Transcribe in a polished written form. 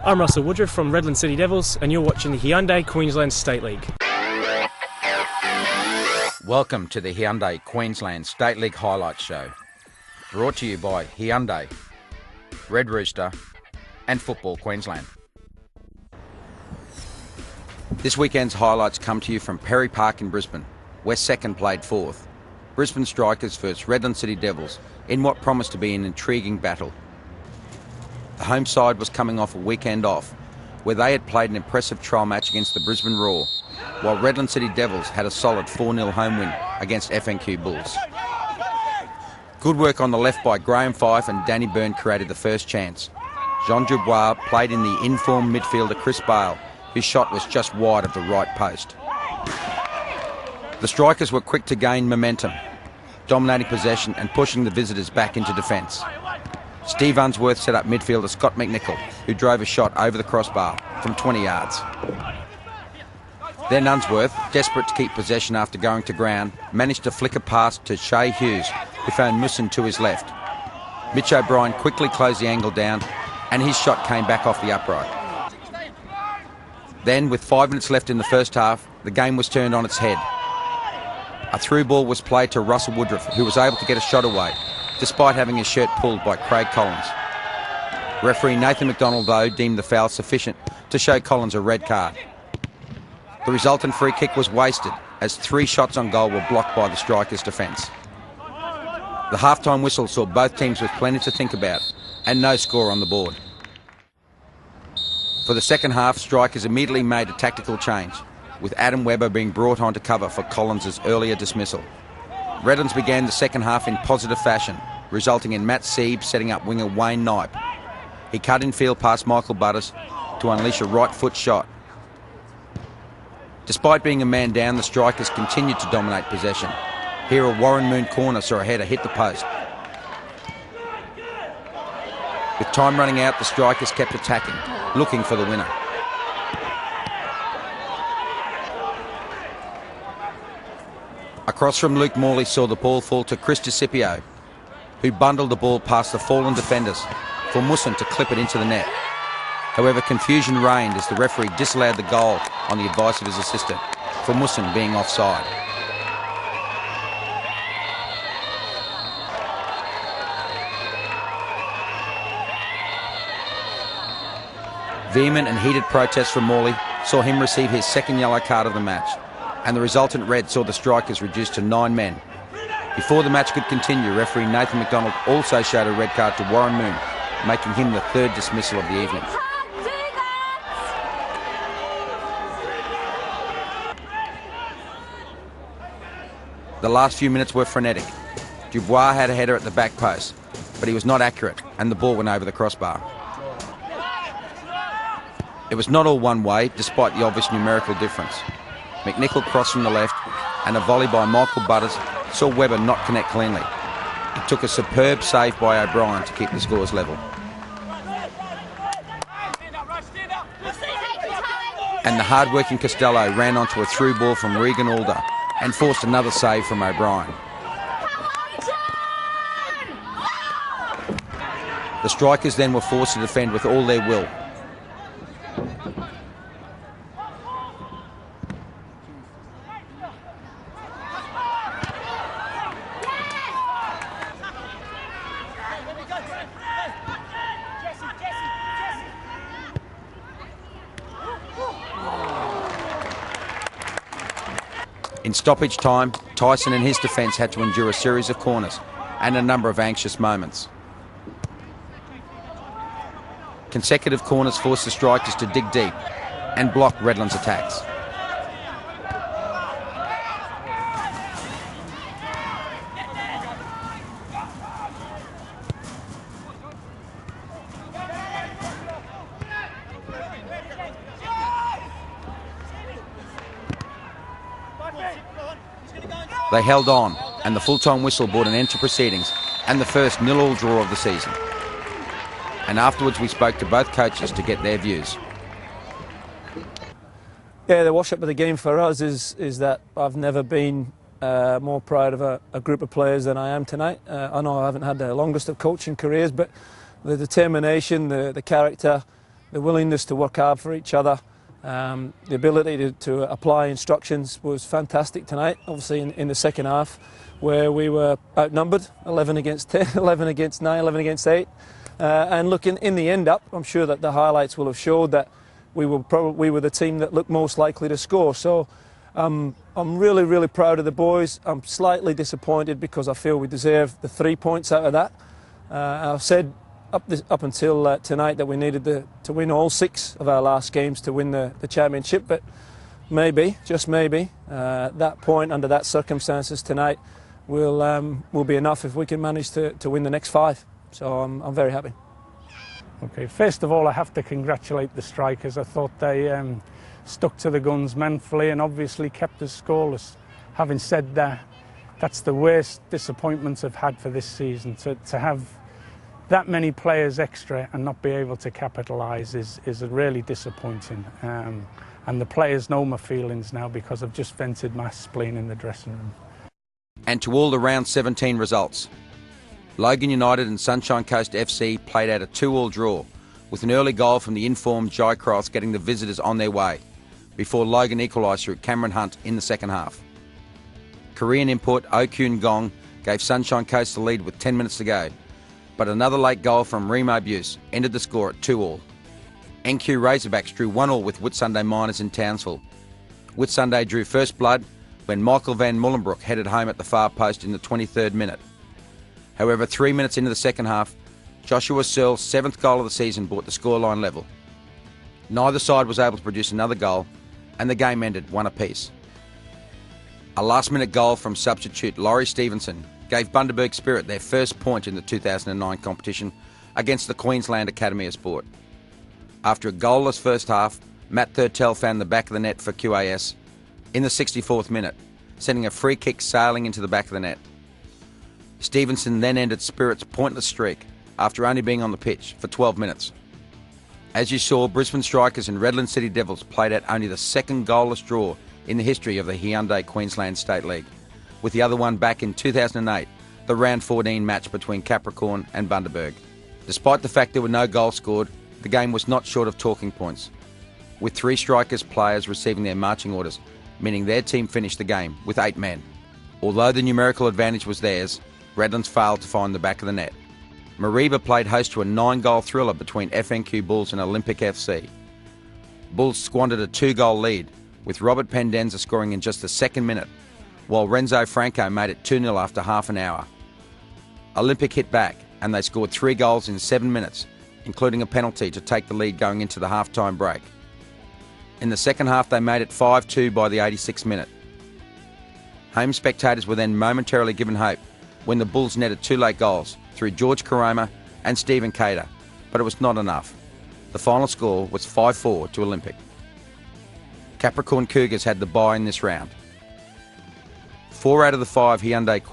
I'm Russell Woodruff from Redlands City Devils, and you're watching the Hyundai Queensland State League. Welcome to the Hyundai Queensland State League Highlights Show, brought to you by Hyundai, Red Rooster and Football Queensland. This weekend's highlights come to you from Perry Park in Brisbane, where second played fourth. Brisbane Strikers versus Redlands City Devils in what promised to be an intriguing battle. The home side was coming off a weekend off, where they had played an impressive trial match against the Brisbane Roar, while Redlands City Devils had a solid 4-0 home win against FNQ Bulls. Good work on the left by Graham Fife and Danny Byrne created the first chance. Jean Dubois played in the informed midfielder Chris Bale, whose shot was just wide of the right post. The Strikers were quick to gain momentum, dominating possession and pushing the visitors back into defence. Steve Unsworth set up midfielder Scott McNichol, who drove a shot over the crossbar from 20 yards. Then Unsworth, desperate to keep possession after going to ground, managed to flick a pass to Shea Hughes, who found Musson to his left. Mitch O'Brien quickly closed the angle down, and his shot came back off the upright. Then, with 5 minutes left in the first half, the game was turned on its head. A through ball was played to Russell Woodruff, who was able to get a shot away, despite having his shirt pulled by Craig Collins. Referee Nathan McDonald, though, deemed the foul sufficient to show Collins a red card. The resultant free kick was wasted, as 3 shots on goal were blocked by the Strikers' defence. The half-time whistle saw both teams with plenty to think about, and no score on the board. For the second half, Strikers immediately made a tactical change, with Adam Webber being brought on to cover for Collins' earlier dismissal. Redlands began the second half in positive fashion, resulting in Matt Sieb setting up winger Wayne Knipe. He cut in field past Michael Butters to unleash a right foot shot. Despite being a man down, the Strikers continued to dominate possession. Here a Warren Moon corner saw a header hit the post. With time running out, the Strikers kept attacking, looking for the winner. Across from Luke Morley saw the ball fall to Chris DeCipio, who bundled the ball past the fallen defenders for Musson to clip it into the net. However, confusion reigned as the referee disallowed the goal on the advice of his assistant, for Musson being offside. Vehement and heated protests from Morley saw him receive his second yellow card of the match, and the resultant red saw the Strikers reduced to 9 men. Before the match could continue, referee Nathan McDonald also showed a red card to Warren Moon, making him the 3rd dismissal of the evening. The last few minutes were frenetic. Dubois had a header at the back post, but he was not accurate, and the ball went over the crossbar. It was not all one way, despite the obvious numerical difference. McNichol crossed from the left, and a volley by Michael Butters saw Webber not connect cleanly. It took a superb save by O'Brien to keep the scores level. And the hard-working Costello ran onto a through ball from Regan Alder and forced another save from O'Brien. The Strikers then were forced to defend with all their will. In stoppage time, Tyson and his defence had to endure a series of corners and a number of anxious moments. Consecutive corners forced the Strikers to dig deep and block Redlands' attacks. They held on, and the full-time whistle brought an end to proceedings and the first 0-0 draw of the season. And afterwards we spoke to both coaches to get their views. Yeah, the wash-up of the game for us is that I've never been more proud of a group of players than I am tonight. I know I haven't had the longest of coaching careers, but the determination, the character, the willingness to work hard for each other, the ability to apply instructions was fantastic tonight. Obviously in the second half, where we were outnumbered, 11 against 10, 11 against 9, 11 against 8. And look, in the end up, I'm sure that the highlights will have showed that we were the team that looked most likely to score. So I'm really, really proud of the boys. I'm slightly disappointed because I feel we deserve the 3 points out of that. I've said up until tonight that we needed to win all 6 of our last games to win the championship, but maybe, just maybe, that point under that circumstances tonight will be enough if we can manage to win the next 5. So I'm very happy. Okay, first of all, I have to congratulate the strikers. I thought they stuck to the guns manfully and obviously kept us scoreless. Having said that, that's the worst disappointments I've had for this season. To have that many players extra and not be able to capitalise is really disappointing. And the players know my feelings now because I've just vented my spleen in the dressing room. And to all the round 17 results. Logan United and Sunshine Coast FC played out a 2-2 draw, with an early goal from the informed Jai Cross getting the visitors on their way, before Logan equalised through Cameron Hunt in the second half. Korean import Oh Kyun Gong gave Sunshine Coast the lead with 10 minutes to go, but another late goal from Remo Buse ended the score at 2-2. NQ Razorbacks drew 1-1 with Whitsunday Miners in Townsville. Whitsunday drew first blood when Michael van Mullenbroek headed home at the far post in the 23rd minute. However, 3 minutes into the second half, Joshua Searle's 7th goal of the season brought the scoreline level. Neither side was able to produce another goal, and the game ended 1 apiece. A last-minute goal from substitute Laurie Stevenson gave Bundaberg Spirit their first point in the 2009 competition against the Queensland Academy of Sport. After a goalless first half, Matt Thurtell found the back of the net for QAS in the 64th minute, sending a free kick sailing into the back of the net. Stevenson then ended Spirit's pointless streak after only being on the pitch for 12 minutes. As you saw, Brisbane Strikers and Redlands City Devils played out only the second goalless draw in the history of the Hyundai Queensland State League, with the other one back in 2008, the round 14 match between Capricorn and Bundaberg. Despite the fact there were no goals scored, the game was not short of talking points, with 3 Strikers players receiving their marching orders, meaning their team finished the game with 8 men. Although the numerical advantage was theirs, Redlands failed to find the back of the net. Mareeba played host to a 9-goal thriller between FNQ Bulls and Olympic FC. Bulls squandered a 2-goal lead, with Robert Pendenza scoring in just the 2nd minute, while Renzo Franco made it 2-0 after half an hour. Olympic hit back, and they scored 3 goals in 7 minutes, including a penalty to take the lead going into the half-time break. In the second half, they made it 5-2 by the 86th minute. Home spectators were then momentarily given hope when the Bulls netted 2 late goals through George Karoma and Stephen Cater, but it was not enough. The final score was 5-4 to Olympic. Capricorn Cougars had the bye in this round. 4 out of the 5 Hyundai